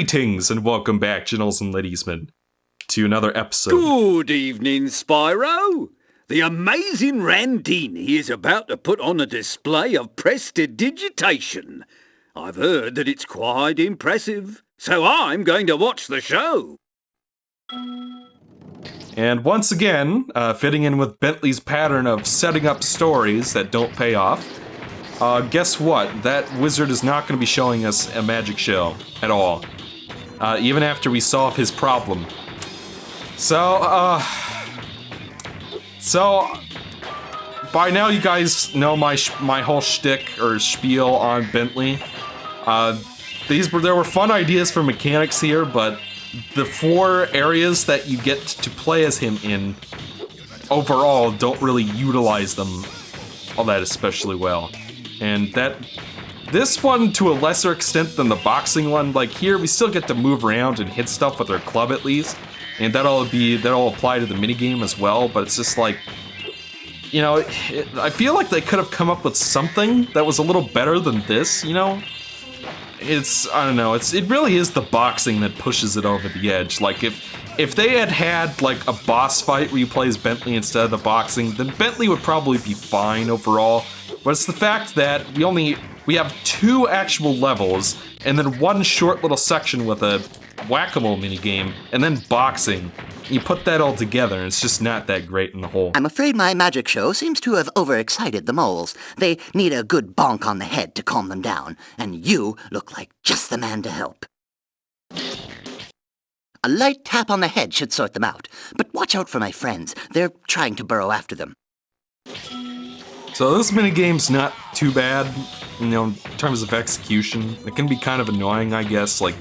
Greetings and welcome back, gentles and ladiesmen, to another episode. Good evening, Spyro. The amazing Randini is about to put on a display of prestidigitation. I've heard that it's quite impressive, so I'm going to watch the show. And once again, fitting in with Bentley's pattern of setting up stories that don't pay off, guess what? That wizard is not going to be showing us a magic show at all. Even after we solve his problem. So by now you guys know my whole shtick or spiel on Bentley. There were fun ideas for mechanics here, but the 4 areas that you get to play as him in overall don't really utilize them all that especially well. And this one, to a lesser extent than the boxing one, like here we still get to move around and hit stuff with our club at least, and that'll apply to the minigame as well, but it's just like, you know, I feel like they could have come up with something that was a little better than this, you know? I don't know, it really is the boxing that pushes it over the edge. Like, if they had like a boss fight where you play as Bentley instead of the boxing, then Bentley would probably be fine overall, but it's the fact that we have 2 actual levels, and then 1 short little section with a whack-a-mole minigame, and then boxing. You put that all together, and it's just not that great in the whole. I'm afraid my magic show seems to have overexcited the moles. They need a good bonk on the head to calm them down, and you look like just the man to help. A light tap on the head should sort them out, but watch out for my friends. They're trying to burrow after them. So this minigame's not too bad, you know, in terms of execution. It can be kind of annoying, I guess. Like,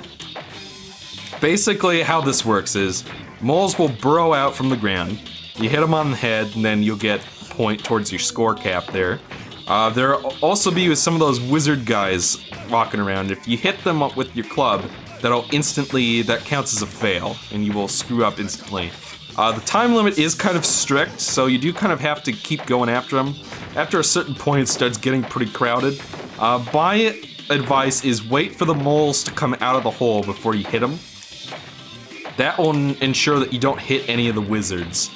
basically how this works is moles will burrow out from the ground. You hit them on the head, and then you'll get a point towards your score cap there. There'll also be with some of those wizard guys walking around. If you hit them up with your club, that counts as a fail, and you will screw up instantly. The time limit is kind of strict, so you do kind of have to keep going after them. After a certain point, it starts getting pretty crowded. My advice is wait for the moles to come out of the hole before you hit them. That will ensure that you don't hit any of the wizards,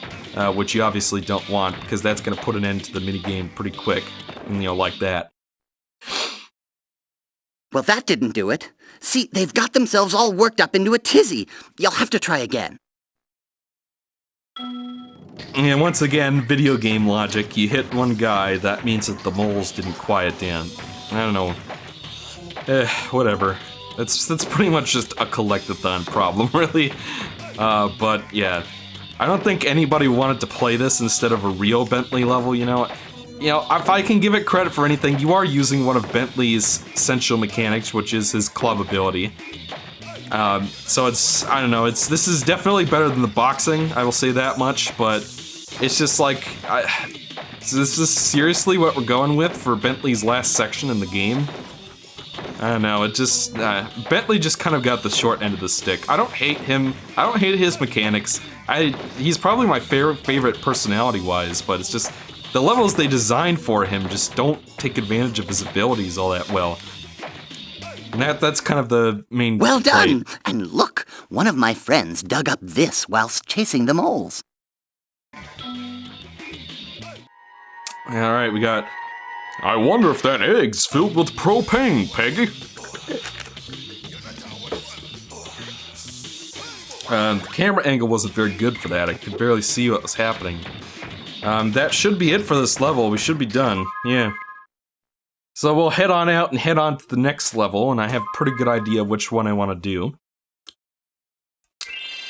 which you obviously don't want, because that's going to put an end to the minigame pretty quick, you know, like that. Well, that didn't do it. See, they've got themselves all worked up into a tizzy. You'll have to try again. And once again, video game logic. You hit one guy, that means that the moles didn't quiet down. I don't know. Whatever. That's pretty much just a collectathon problem, really. But yeah, I don't think anybody wanted to play this instead of a real Bentley level, you know? You know, if I can give it credit for anything, you are using one of Bentley's essential mechanics, which is his club ability. So I don't know, this is definitely better than the boxing, I will say that much, but it's just like, is this seriously what we're going with for Bentley's last section in the game? I don't know, Bentley just kind of got the short end of the stick. I don't hate him, I don't hate his mechanics. He's probably my favorite personality-wise, but it's just, the levels they designed for him just don't take advantage of his abilities all that well. And that's kind of the main Well done! play. And look, one of my friends dug up this whilst chasing the moles. Alright, we got... I wonder if that egg's filled with propane, Peggy. The camera angle wasn't very good for that. I could barely see what was happening. That should be it for this level. We should be done. Yeah. So we'll head on out and head on to the next level, and I have a pretty good idea of which one I want to do.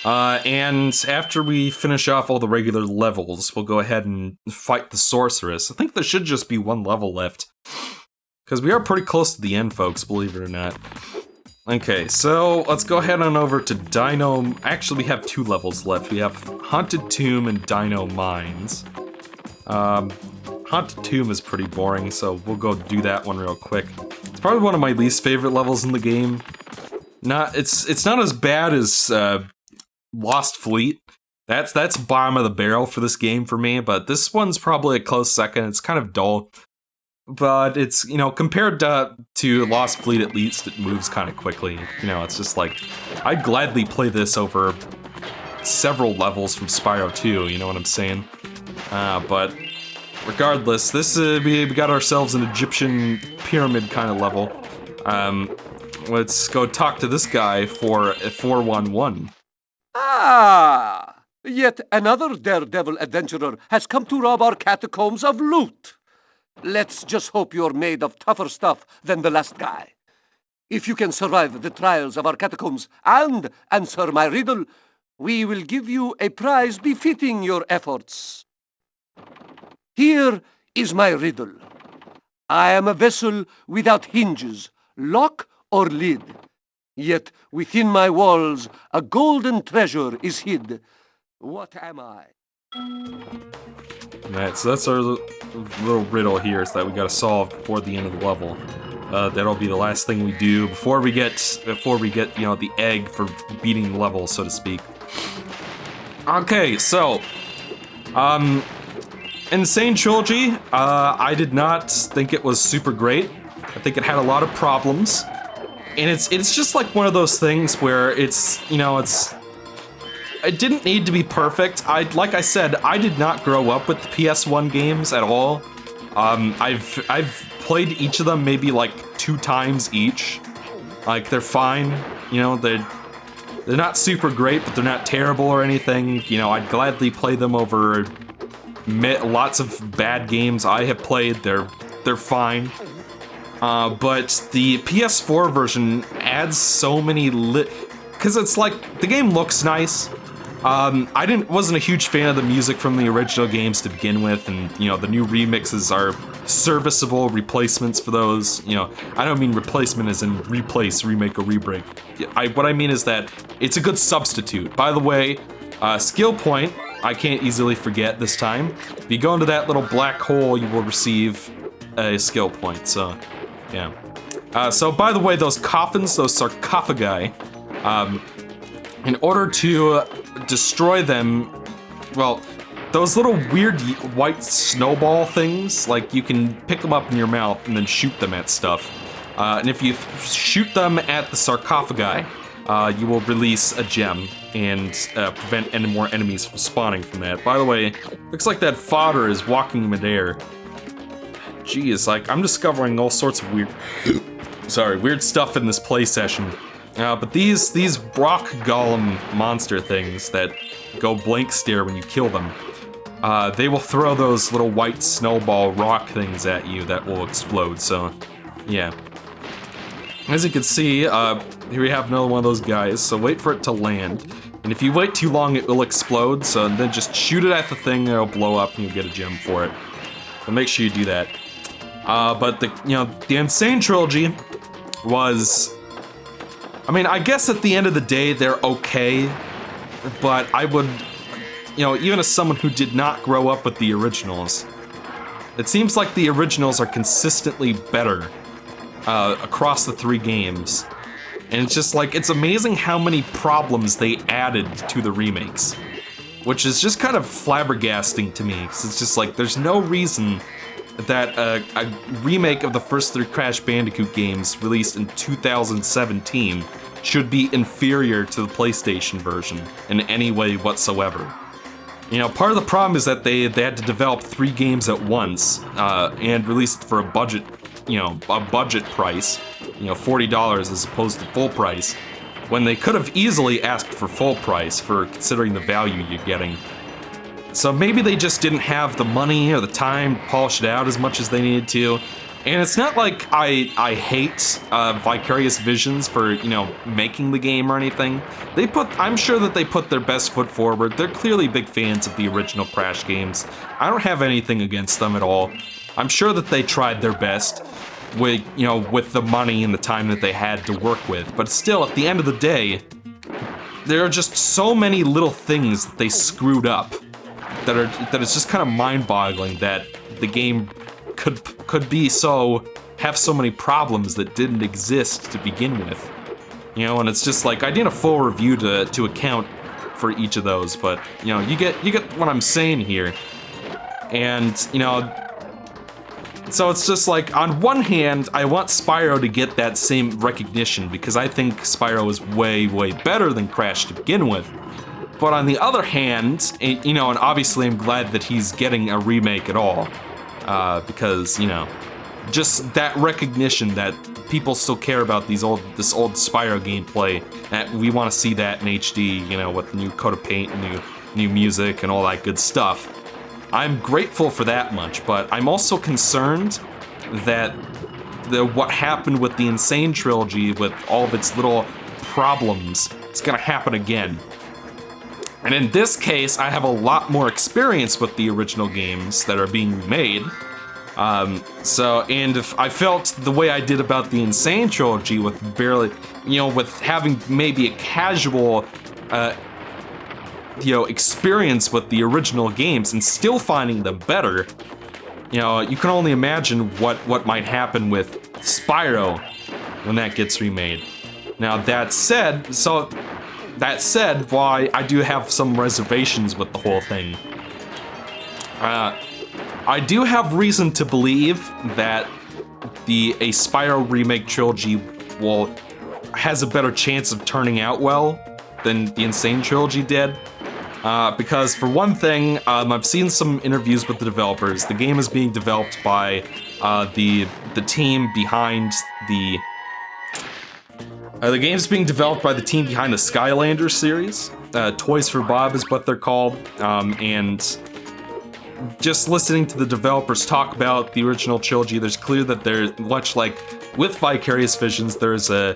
And after we finish off all the regular levels, we'll go ahead and fight the sorceress. I think there should just be 1 level left. Because we are pretty close to the end, folks, believe it or not. Okay, so let's go ahead on over to Dino... Actually, we have 2 levels left. We have Haunted Tomb and Dino Mines. Haunted Tomb is pretty boring, so we'll go do that one real quick. It's probably one of my least favorite levels in the game. It's not as bad as Lost Fleet. That's bottom of the barrel for this game for me, but this one's probably a close second. It's kind of dull. but it's, compared to Lost Fleet, at least it moves kind of quickly. It's just like, I'd gladly play this over several levels from Spyro 2, you know what I'm saying? But regardless, this we got ourselves an Egyptian pyramid kind of level. Let's go talk to this guy for a 411. Ah! Yet another daredevil adventurer has come to rob our catacombs of loot. Let's just hope you're made of tougher stuff than the last guy. If you can survive the trials of our catacombs and answer my riddle, we will give you a prize befitting your efforts. Here is my riddle. I am a vessel without hinges, lock or lid. Yet within my walls a golden treasure is hid. What am I? Alright, so that's our little riddle here, is that we gotta solve before the end of the level. That'll be the last thing we do before we get the egg for beating the level, so to speak. Okay, so Insane Trilogy, I did not think it was super great. I think it had a lot of problems. And it's just like one of those things where it didn't need to be perfect. Like I said, I did not grow up with the PS1 games at all. I've played each of them maybe like 2 times each. Like, they're fine, they're not super great, but they're not terrible or anything. I'd gladly play them over lots of bad games I have played. They're fine. But the PS4 version adds so many because it's like, the game looks nice. I wasn't a huge fan of the music from the original games to begin with, and the new remixes are serviceable replacements for those. I don't mean replacement as in replace, remake, or rebreak. What I mean is that it's a good substitute. By the way, skill point, I can't easily forget this time. If you go into that little black hole, you will receive a skill point, so yeah. So by the way, those coffins, those sarcophagi, in order to destroy them, well, those little weird white snowball things, like, you can pick them up in your mouth and then shoot them at stuff. And if you shoot them at the sarcophagi, you will release a gem and prevent any more enemies from spawning from that. By the way, looks like that fodder is walking midair. Geez, like, I'm discovering all sorts of weird stuff in this play session. But these rock golem monster things that go blank stare when you kill them, they will throw those little white snowball rock things at you that will explode, so yeah. As you can see, here we have another one of those guys, so wait for it to land. And if you wait too long, it will explode, so then just shoot it at the thing and it'll blow up and you'll get a gem for it. So make sure you do that. But the Insane Trilogy was, I guess at the end of the day, they're okay, but I would, even as someone who did not grow up with the originals, it seems like the originals are consistently better across the 3 games. And it's just like, it's amazing how many problems they added to the remakes, which is just kind of flabbergasting to me, because it's just like, there's no reason that a remake of the first 3 Crash Bandicoot games released in 2017 should be inferior to the PlayStation version in any way whatsoever. Part of the problem is that they had to develop 3 games at once and release it for a budget price, $40 as opposed to full price, when they could have easily asked for full price for considering the value you're getting. So maybe they just didn't have the money or the time to polish it out as much as they needed to. And it's not like I hate Vicarious Visions for, making the game or anything. I'm sure that they put their best foot forward. They're clearly big fans of the original Crash games. I don't have anything against them at all. I'm sure that they tried their best with, with the money and the time that they had to work with. But still, at the end of the day, there are just so many little things that they screwed up that it's just kind of mind-boggling that the game could have so many problems that didn't exist to begin with. And it's just like, I need a full review to account for each of those, but you get what I'm saying here. And So it's just like, on one hand, I want Spyro to get that same recognition because I think Spyro is way, way better than Crash to begin with. But on the other hand, you know, and obviously I'm glad that he's getting a remake at all, because, you know, just that recognition that people still care about this old Spyro gameplay, that we want to see that in HD, you know, with the new coat of paint and new music and all that good stuff. I'm grateful for that much, but I'm also concerned that what happened with the Insane Trilogy, with all of its little problems, is gonna happen again. And in this case, I have a lot more experience with the original games that are being remade. And if I felt the way I did about the Insane Trilogy with barely, you know, with having maybe a casual, you know, experience with the original games and still finding them better, you know, you can only imagine what might happen with Spyro when that gets remade. Now that said, why I do have some reservations with the whole thing. I do have reason to believe that a Spyro remake trilogy has a better chance of turning out well than the Insane Trilogy did. Because for one thing, I've seen some interviews with the developers. The game is being developed by the team behind the game's being developed by the team behind the Skylanders series. Toys for Bob is what they're called. And just listening to the developers talk about the original trilogy, there's clear that they're much like with Vicarious Visions, there's a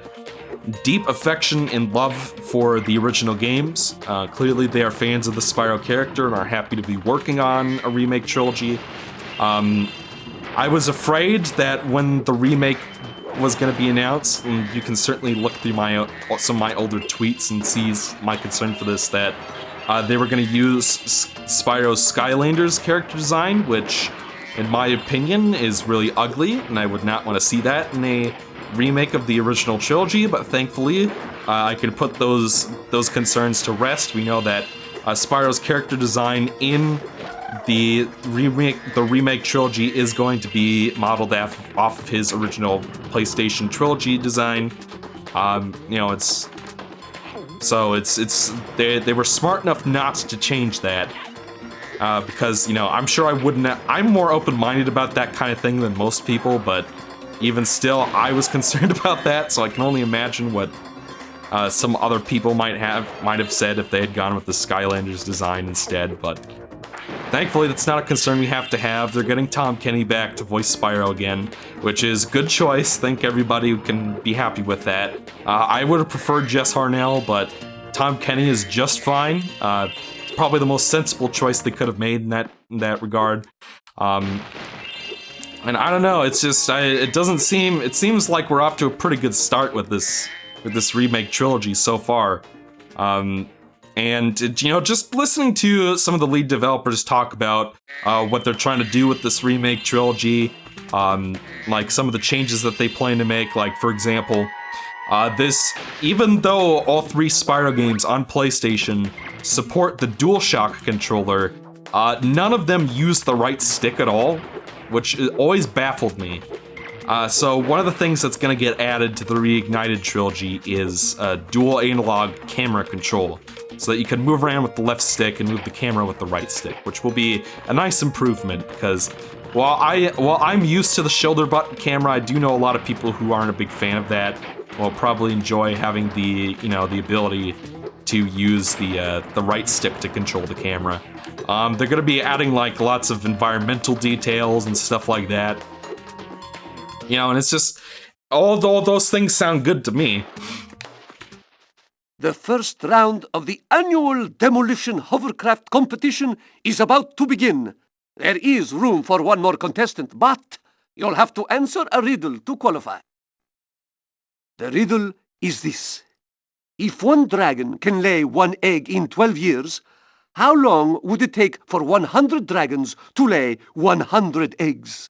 deep affection and love for the original games. Clearly they are fans of the Spyro character and are happy to be working on a remake trilogy. I was afraid that when the remake was going to be announced, and you can certainly look through some of my older tweets and see my concern for this, that they were going to use Spyro's Skylanders character design, which, in my opinion, is really ugly, and I would not want to see that in a remake of the original trilogy, but thankfully, I can put those concerns to rest. We know that Spyro's character design in the remake trilogy is going to be modeled off of his original PlayStation trilogy design. You know, they were smart enough not to change that, because, you know, I'm sure I wouldn't. I'm more open-minded about that kind of thing than most people, but even still, I was concerned about that. So I can only imagine what some other people might have said if they had gone with the Skylanders design instead. But thankfully, that's not a concern we have to have. They're getting Tom Kenny back to voice Spyro again, which is a good choice. Think everybody can be happy with that. I would have preferred Jess Harnell, but Tom Kenny is just fine. Probably the most sensible choice they could have made in that regard. And I don't know. It's just it seems like we're off to a pretty good start with this remake trilogy so far. And, you know, just listening to some of the lead developers talk about what they're trying to do with this remake trilogy, like some of the changes that they plan to make, like, for example, even though all three Spyro games on PlayStation support the DualShock controller, none of them use the right stick at all, which always baffled me. So one of the things that's going to get added to the Reignited Trilogy is dual analog camera control, so that you can move around with the left stick and move the camera with the right stick, which will be a nice improvement, because while I'm used to the shoulder button camera, I do know a lot of people who aren't a big fan of that will probably enjoy having the ability to use the right stick to control the camera. They're going to be adding like lots of environmental details and stuff like that. You know, and it's just, all those things sound good to me. The first round of the annual Demolition Hovercraft competition is about to begin. There is room for one more contestant, but you'll have to answer a riddle to qualify. The riddle is this. If one dragon can lay one egg in 12 years, how long would it take for 100 dragons to lay 100 eggs?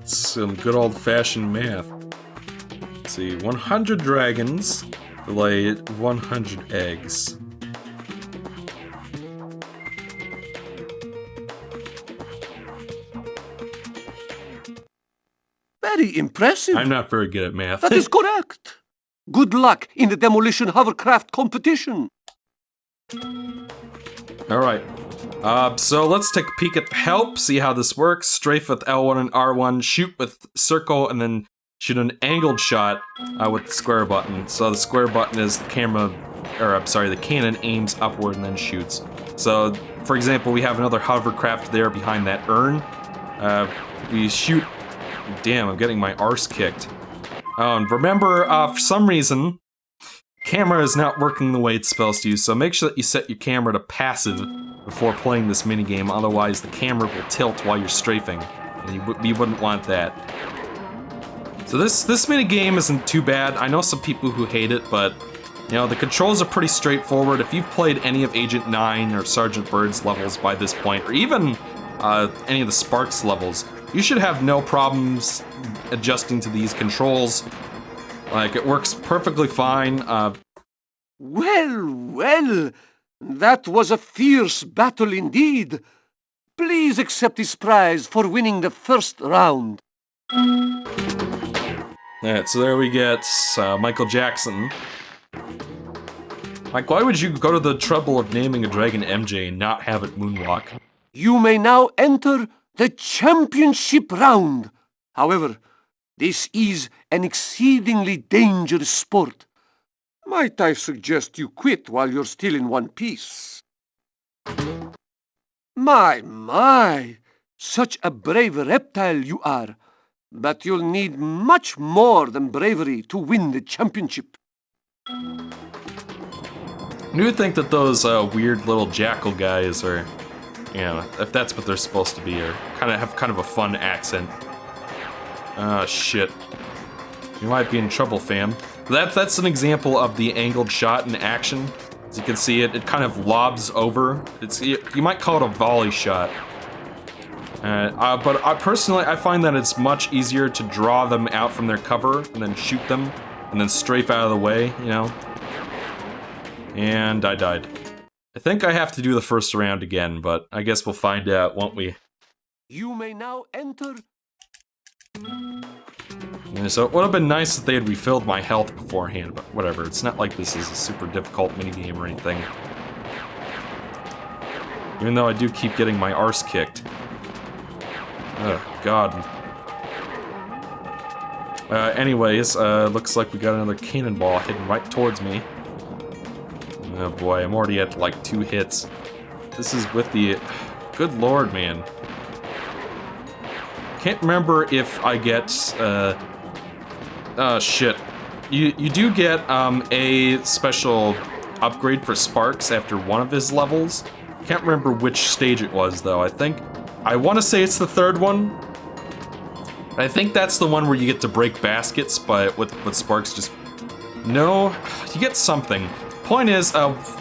Some good old-fashioned math. Let's see, 100 dragons lay 100 eggs. very impressive. I'm not very good at math. That is correct. Good luck in the demolition hovercraft competition. All right. So let's take a peek at the help, see how this works. Strafe with L1 and R1, shoot with circle, and then shoot an angled shot with the square button. So the square button is the the cannon aims upward and then shoots. So, for example, we have another hovercraft there behind that urn. We shoot... Damn, I'm getting my arse kicked. Oh, and remember, for some reason, camera is not working the way it's supposed to, so make sure that you set your camera to passive before playing this minigame, otherwise the camera will tilt while you're strafing, and you wouldn't want that. So this minigame isn't too bad. I know some people who hate it, but you know, the controls are pretty straightforward. If you've played any of Agent 9 or Sergeant Bird's levels by this point, or even any of the Sparks levels, you should have no problems adjusting to these controls. Like, it works perfectly fine. Well, that was a fierce battle indeed. Please accept this prize for winning the first round. Alright, so there we get Michael Jackson. Like, why would you go to the trouble of naming a dragon MJ and not have it moonwalk? You may now enter the championship round. However, this is an exceedingly dangerous sport. Might I suggest you quit while you're still in one piece? My, such a brave reptile you are. But you'll need much more than bravery to win the championship. I do think that those weird little jackal guys are, you know, if that's what they're supposed to be, or have kind of a fun accent. Ah, shit. You might be in trouble, fam. That's an example of the angled shot in action. As you can see, it kind of lobs over. You might call it a volley shot. But personally, I find that it's much easier to draw them out from their cover and then shoot them and then strafe out of the way, you know? And I died. I think I have to do the first round again, but I guess we'll find out, won't we? You may now enter. Yeah, so it would have been nice if they had refilled my health beforehand, but whatever. It's not like this is a super difficult minigame or anything. Even though I do keep getting my arse kicked. Oh, God. Anyways, looks like we got another cannonball heading right towards me. Oh boy, I'm already at like 2 hits. This is with the... Good lord, man. Can't remember if I get, shit. You do get, a special upgrade for Sparks after one of his levels. Can't remember which stage it was, though. I want to say it's the 3rd one. I think that's the one where you get to break baskets, but with Sparks just... No, you get something. Point is,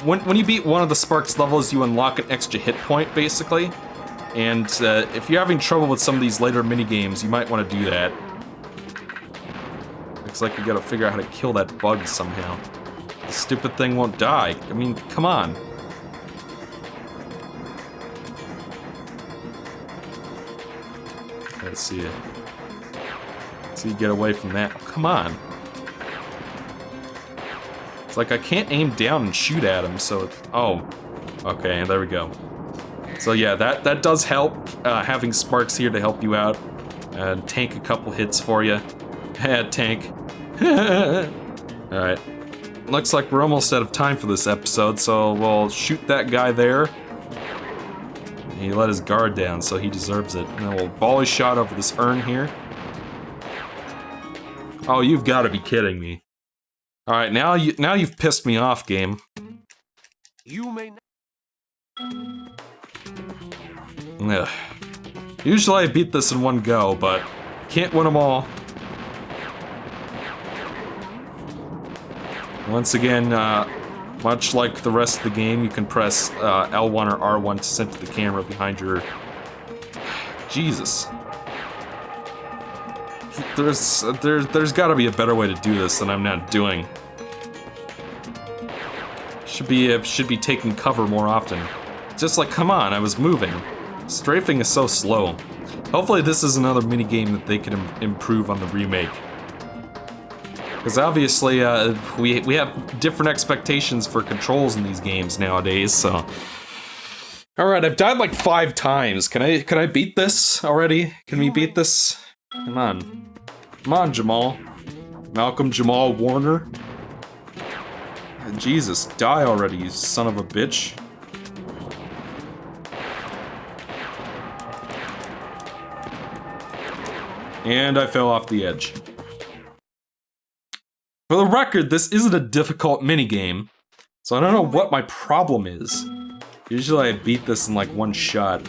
when you beat one of the Sparks levels, you unlock an extra hit point, basically. And if you're having trouble with some of these later minigames, you might want to do that. Looks like we gotta figure out how to kill that bug somehow. The stupid thing won't die. I mean, come on. Let's see it. See you get away from that. Oh, come on. It's like I can't aim down and shoot at him, so... Oh. Okay, there we go. So yeah, that does help, having Sparks here to help you out. And tank a couple hits for you. Tank. Alright. Looks like we're almost out of time for this episode, so we'll shoot that guy there. He let his guard down, so he deserves it. And then we'll volley shot over this urn here. Oh, you've got to be kidding me. Alright, now you've pissed me off, game. You may... Ugh. Usually I beat this in one go, but can't win them all. Once again, much like the rest of the game, you can press L1 or R1 to center the camera behind your... Jesus. There's gotta be a better way to do this than I'm not doing. Should be taking cover more often. Just like, come on, I was moving. Strafing is so slow. Hopefully this is another minigame that they can improve on the remake. Because obviously, we have different expectations for controls in these games nowadays, so... Alright, I've died like 5 times. Can I beat this already? Can we beat this? Come on. Come on, Jamal. Malcolm Jamal Warner. Jesus, die already, you son of a bitch. And I fell off the edge. For the record, this isn't a difficult minigame, so I don't know what my problem is. Usually I beat this in like one shot.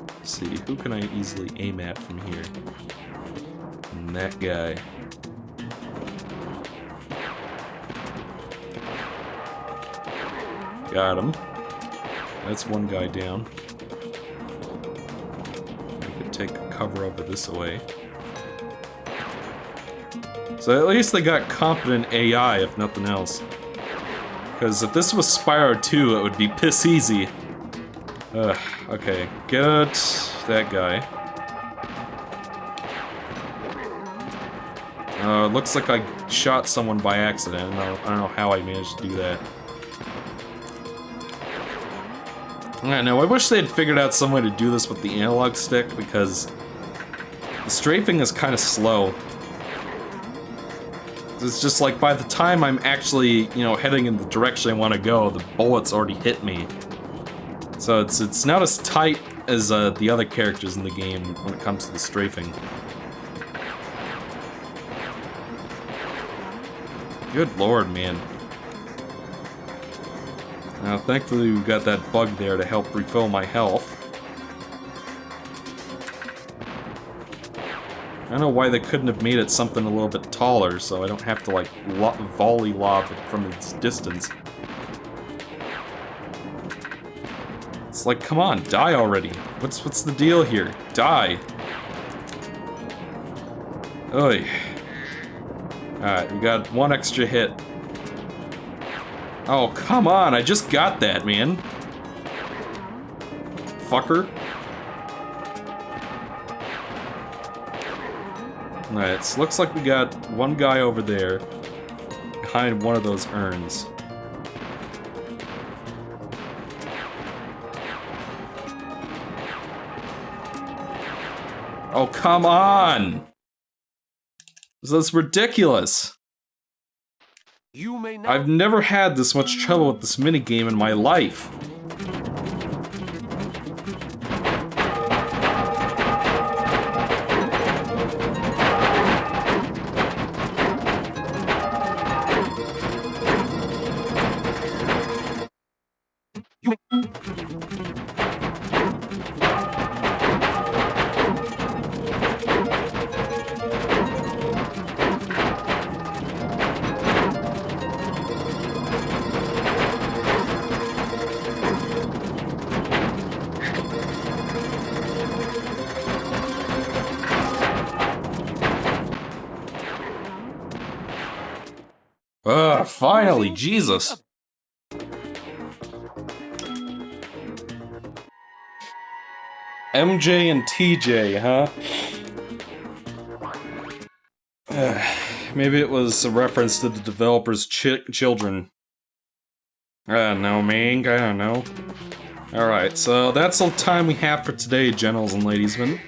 Let's see, who can I easily aim at from here? And that guy. Got him. That's one guy down. I could take cover over this way. So at least they got competent AI, if nothing else. Because if this was Spyro 2, it would be piss easy. Okay, get that guy. Looks like I shot someone by accident. I don't know how I managed to do that. I know, I wish they had figured out some way to do this with the analog stick, because the strafing is kind of slow. It's just like, by the time I'm actually, you know, heading in the direction I want to go, the bullets already hit me. So it's not as tight as the other characters in the game when it comes to the strafing. Good lord, man. Now, thankfully we've got that bug there to help refill my health. I don't know why they couldn't have made it something a little bit taller, so I don't have to, like, volley lob it from its distance. It's like, come on, die already. What's the deal here? Die. Oy. Alright, we got one extra hit. Oh, come on, I just got that, man. Fucker. Alright, so looks like we got one guy over there, behind one of those urns. Oh, come on! This is ridiculous! I've never had this much trouble with this minigame in my life. Ugh, finally, Jesus. MJ and TJ, huh? Maybe it was a reference to the developer's children. I don't know, man. I don't know. Alright, so that's all the time we have for today, gentles and ladiesmen.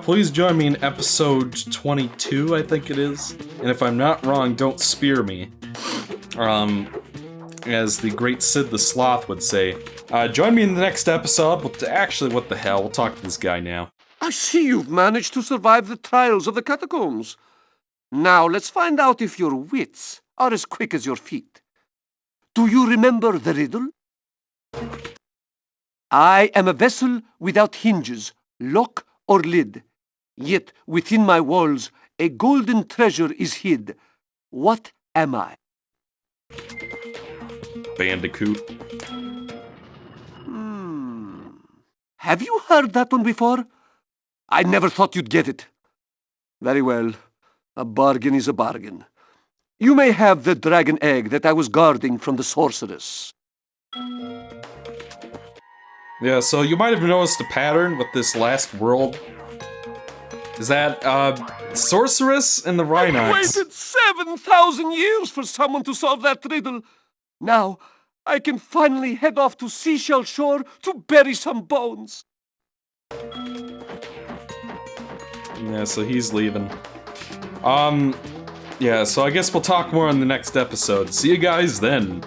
Please join me in episode 22, I think it is. And if I'm not wrong, don't spear me. As the great Sid the Sloth would say. Join me in the next episode, but actually, what the hell, we'll talk to this guy now. I see you've managed to survive the trials of the catacombs. Now let's find out if your wits are as quick as your feet. Do you remember the riddle? I am a vessel without hinges, lock or lid. Yet within my walls a golden treasure is hid. What am I? Bandicoot. Have you heard that one before? I never thought you'd get it. Very well. A bargain is a bargain. You may have the dragon egg that I was guarding from the sorceress. Yeah, so you might have noticed a pattern with this last world. Is that, Sorceress and the I Rhinox. waited 7,000 years for someone to solve that riddle. Now, I can finally head off to Seashell Shore to bury some bones. Yeah, so he's leaving. Yeah, so I guess we'll talk more on the next episode. See you guys then.